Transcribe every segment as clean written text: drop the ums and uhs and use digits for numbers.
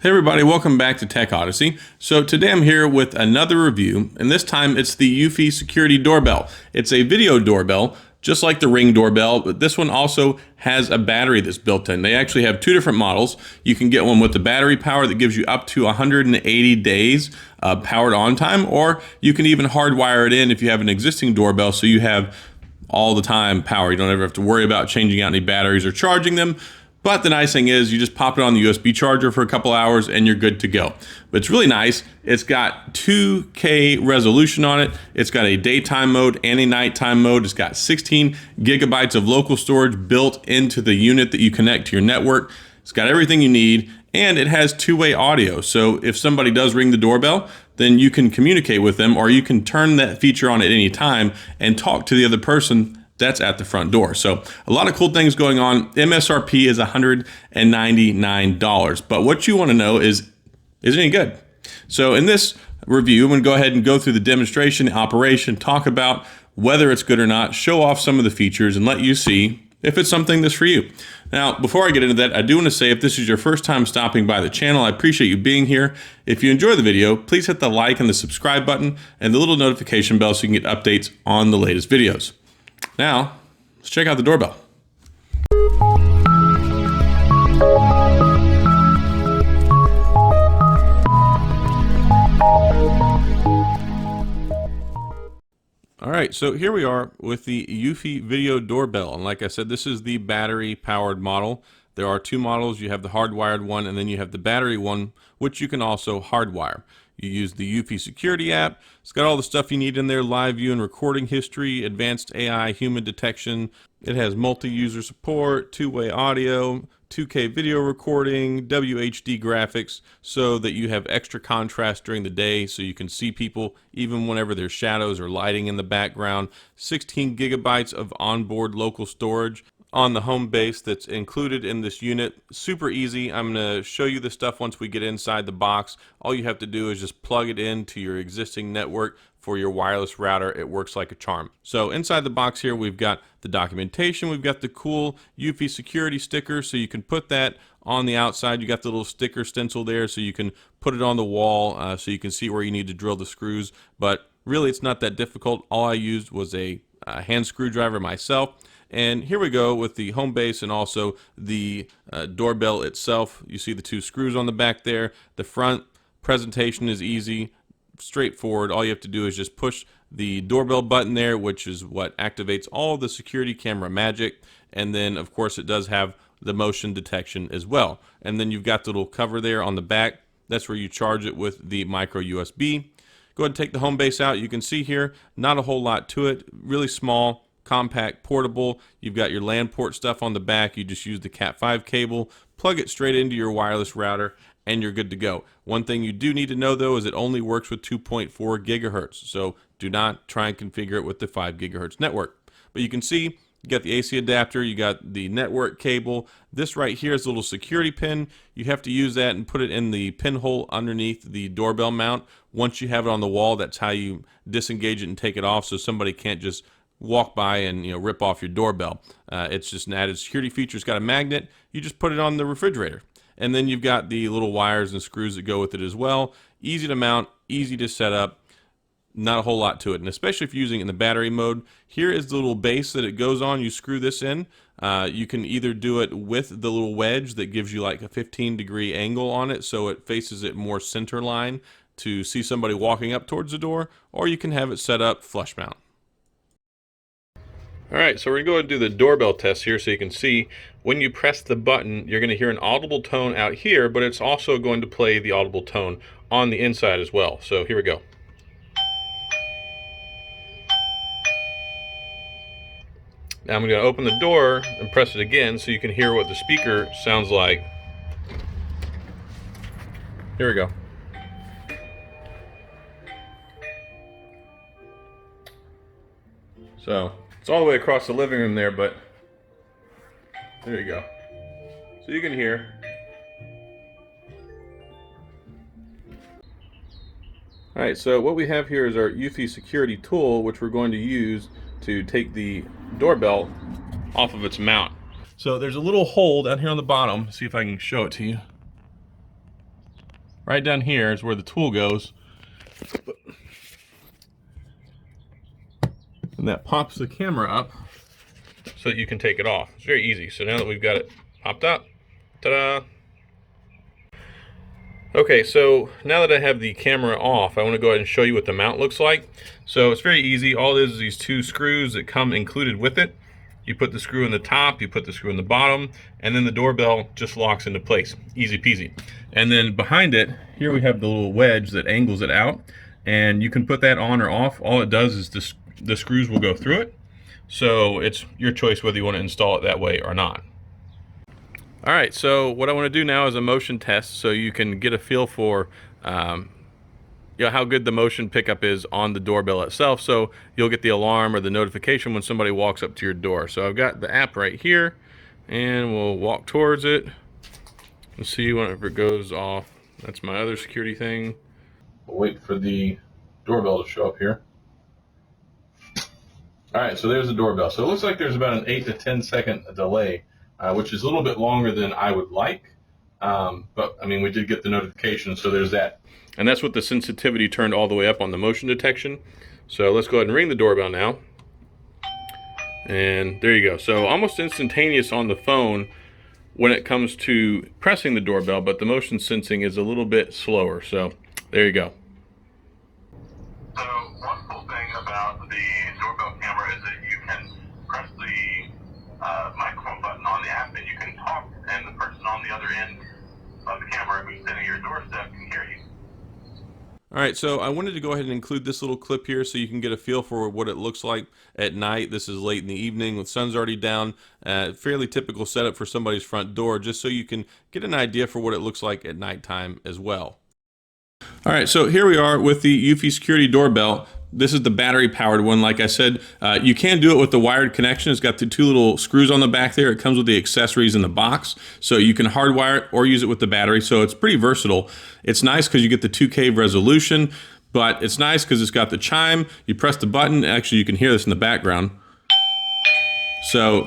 Hey everybody, welcome back to Tech Odyssey. So today I'm here with another review, and this time it's the Eufy security doorbell. It's a video doorbell, just like the Ring doorbell, but this one also has a battery that's built in. They actually have two different models. You can get one with the battery power that gives you up to 180 days powered on time, or you can even hardwire it in if you have an existing doorbell so you have all the time power. You don't ever have to worry about changing out any batteries or charging them. But the nice thing is you just pop it on the USB charger for a couple hours and you're good to go. But it's really nice. It's got 2K resolution on it. It's got a daytime mode and a nighttime mode. It's got 16 gigabytes of local storage built into the unit that you connect to your network. It's got everything you need, and it has two-way audio. So if somebody does ring the doorbell, then you can communicate with them, or you can turn that feature on at any time and talk to the other person that's at the front door. So a lot of cool things going on. MSRP is $199. But what you want to know is it any good? So in this review, I'm going to go ahead and go through the demonstration, operation, talk about whether it's good or not, show off some of the features, and let you see if it's something that's for you. Now, before I get into that, I do want to say if this is your first time stopping by the channel, I appreciate you being here. If you enjoy the video, please hit the like and the subscribe button and the little notification bell so you can get updates on the latest videos. Now, let's check out the doorbell. All right, so here we are with the Eufy video doorbell. And like I said, this is the battery powered model. There are two models. You have the hardwired one, and then you have the battery one, which you can also hardwire. You use the Eufy security app. It's got all the stuff you need in there: live view and recording history, advanced AI, human detection. It has multi-user support, two-way audio, 2K video recording, WHD graphics, so that you have extra contrast during the day so you can see people even whenever there's shadows or lighting in the background. 16 gigabytes of onboard local storage on the home base that's included in this unit. Super easy. I'm going to show you the stuff once we get inside the box. All you have to do is just plug it into your existing network for your wireless router. It works like a charm. So inside the box here, we've got the documentation. We've got the cool Eufy security sticker, so you can put that on the outside. You got the little sticker stencil there, so you can put it on the wall so you can see where you need to drill the screws. But really, it's not that difficult. All I used was a hand screwdriver myself. And here we go with the home base and also the doorbell itself. You see the two screws on the back there. The front presentation is easy, straightforward. All you have to do is just push the doorbell button there, which is what activates all the security camera magic. And then, of course, it does have the motion detection as well. And then you've got the little cover there on the back. That's where you charge it with the micro USB. Go ahead and take the home base out. You can see here, not a whole lot to it. Really small, compact, portable. You've got your LAN port stuff on the back. You just use the Cat5 cable, plug it straight into your wireless router, and you're good to go. One thing you do need to know, though, is it only works with 2.4 gigahertz. So do not try and configure it with the 5 gigahertz network. But you can see you got the AC adapter, you got the network cable. This right here is a little security pin. You have to use that and put it in the pinhole underneath the doorbell mount. Once you have it on the wall, that's how you disengage it and take it off, so somebody can't just walk by and rip off your doorbell. It's just an added security feature. It's got a magnet. You just put it on the refrigerator. And then you've got the little wires and screws that go with it as well. Easy to mount, easy to set up. Not a whole lot to it, and especially if you're using it in the battery mode. Here is the little base that it goes on. You screw this in. You can either do it with the little wedge that gives you like a 15-degree angle on it, so it faces it more center line to see somebody walking up towards the door, or you can have it set up flush mount. All right, so we're going to go and do the doorbell test here so you can see when you press the button, you're going to hear an audible tone out here, but it's also going to play the audible tone on the inside as well. So here we go. Now I'm going to open the door and press it again so you can hear what the speaker sounds like. Here we go. So it's all the way across the living room there, but there you go. So you can hear. All right, so what we have here is our Eufy security tool, which we're going to use to take the doorbell off of its mount. So there's a little hole down here on the bottom. See if I can show it to you. Right down here is where the tool goes. And that pops the camera up so that you can take it off. It's very easy. So now that we've got it popped up, ta-da! Okay, so now that I have the camera off, I want to go ahead and show you what the mount looks like. So it's very easy. All it is these two screws that come included with it. You put the screw in the top, you put the screw in the bottom, and then the doorbell just locks into place. Easy peasy. And then behind it, here we have the little wedge that angles it out, and you can put that on or off. All it does is the screws will go through it. So it's your choice whether you want to install it that way or not. All right, so what I want to do now is a motion test so you can get a feel for how good the motion pickup is on the doorbell itself, so you'll get the alarm or the notification when somebody walks up to your door. So I've got the app right here, and we'll walk towards it and see whenever it goes off. That's my other security thing. We'll wait for the doorbell to show up here. All right, so there's the doorbell. So it looks like there's about an 8 to 10 second delay, which is a little bit longer than I would like. But I mean, we did get the notification, so there's that. And that's what the sensitivity turned all the way up on the motion detection. So let's go ahead and ring the doorbell now. And there you go. So almost instantaneous on the phone when it comes to pressing the doorbell, but the motion sensing is a little bit slower. So there you go. So one cool thing about the doorbell camera is that you can press the microphone button on the app and you can talk, and the person on the other end of the camera who's sitting at your doorstep can hear you. All right, so I wanted to go ahead and include this little clip here so you can get a feel for what it looks like at night. This is late in the evening, the sun's already down. Fairly typical setup for somebody's front door, just so you can get an idea for what it looks like at nighttime as well. All right, so here we are with the Eufy security doorbell. This is the battery-powered one. Like I said, you can do it with the wired connection. It's got the two little screws on the back there. It comes with the accessories in the box, so you can hardwire it or use it with the battery, so it's pretty versatile. It's nice because you get the 2K resolution, but it's nice because it's got the chime. You press the button. Actually, you can hear this in the background. So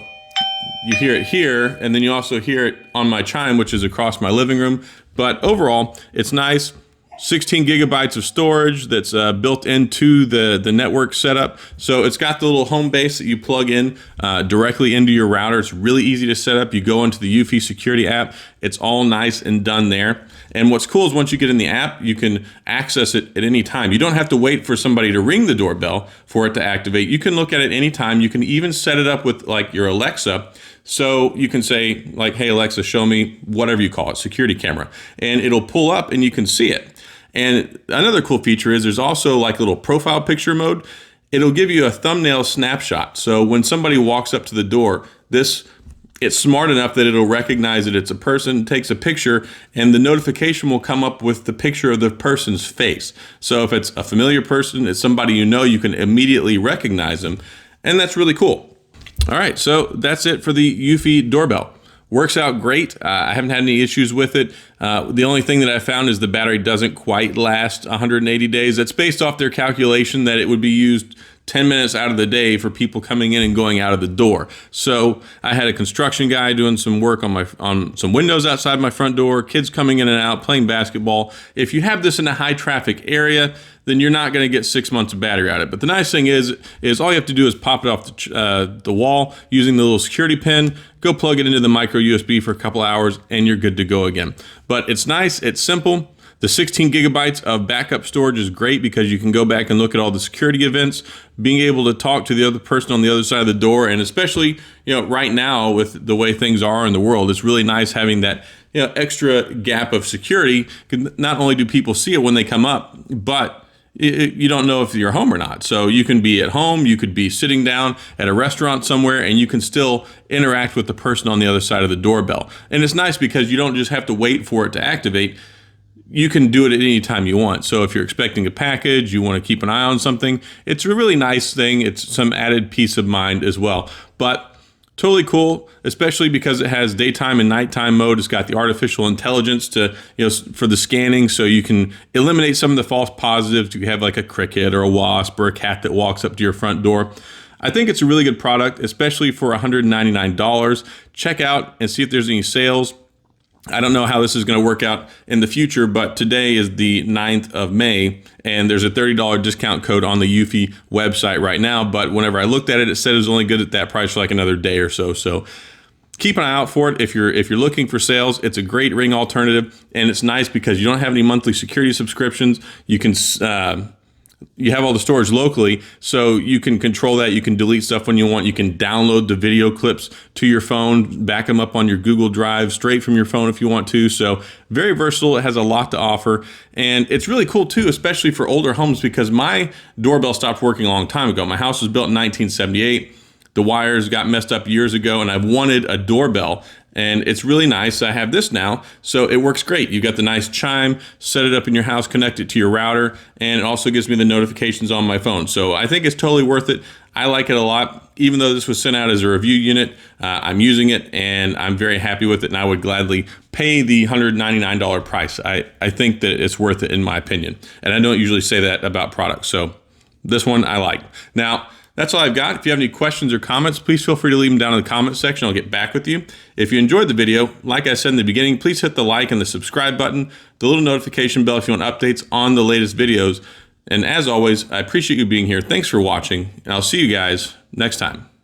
you hear it here, and then you also hear it on my chime, which is across my living room. But overall, it's nice. 16 gigabytes of storage that's built into the network setup. So it's got the little home base that you plug in directly into your router. It's really easy to set up. You go into the Eufy security app. It's all nice and done there. And what's cool is once you get in the app, you can access it at any time. You don't have to wait for somebody to ring the doorbell for it to activate. You can look at it anytime. You can even set it up with like your Alexa. So you can say like, hey Alexa, show me whatever you call it, security camera. And it'll pull up and you can see it. And another cool feature is there's also like a little profile picture mode. It'll give you a thumbnail snapshot. So when somebody walks up to the door, it's smart enough that it'll recognize that it's a person, takes a picture, and the notification will come up with the picture of the person's face. So if it's a familiar person, it's somebody you know, you can immediately recognize them. And that's really cool. All right, so that's it for the Eufy doorbell. Works out great. I haven't had any issues with it. The only thing that I found is the battery doesn't quite last 180 days. That's based off their calculation that it would be used 10 minutes out of the day for people coming in and going out of the door. So I had a construction guy doing some work on some windows outside my front door, kids coming in and out, playing basketball. If you have this in a high traffic area, then you're not going to get 6 months of battery out of it. But the nice thing is all you have to do is pop it off the wall using the little security pin, go plug it into the micro USB for a couple hours, and you're good to go again. But it's nice, it's simple. The 16 gigabytes of backup storage is great because you can go back and look at all the security events, being able to talk to the other person on the other side of the door, and especially, right now with the way things are in the world, it's really nice having that, extra gap of security. Not only do people see it when they come up, but you don't know if you're home or not. So you can be at home, you could be sitting down at a restaurant somewhere, and you can still interact with the person on the other side of the doorbell. And it's nice because you don't just have to wait for it to activate. You can do it at any time you want. So if you're expecting a package, you want to keep an eye on something, it's a really nice thing. It's some added peace of mind as well. But totally cool, especially because it has daytime and nighttime mode. It's got the artificial intelligence for the scanning, so you can eliminate some of the false positives. You have like a cricket or a wasp or a cat that walks up to your front door. I think it's a really good product, especially for $199. Check out and see if there's any sales. I don't know how this is going to work out in the future, but today is the 9th of May, and there's a $30 discount code on the Eufy website right now. But whenever I looked at it, it said it was only good at that price for like another day or so. So keep an eye out for it. If you're looking for sales, it's a great ring alternative, and it's nice because you don't have any monthly security subscriptions. You can you have all the storage locally, so you can control that. You can delete stuff when you want. You can download the video clips to your phone, back them up on your Google Drive straight from your phone if you want to. So very versatile. It has a lot to offer, and it's really cool too, especially for older homes, because my doorbell stopped working a long time ago. My house was built in 1978. The wires got messed up years ago, and I've wanted a doorbell, and it's really nice. I have this now, so it works great. You got the nice chime, set it up in your house, connect it to your router, and it also gives me the notifications on my phone. So I think it's totally worth it. I like it a lot. Even though this was sent out as a review unit, I'm using it, and I'm very happy with it, and I would gladly pay the $199 price. I think that it's worth it in my opinion, and I don't usually say that about products, so this one I like. Now, that's all I've got. If you have any questions or comments, please feel free to leave them down in the comment section. I'll get back with you. If you enjoyed the video, like I said in the beginning, please hit the like and the subscribe button, the little notification bell if you want updates on the latest videos. And as always, I appreciate you being here. Thanks for watching, and I'll see you guys next time.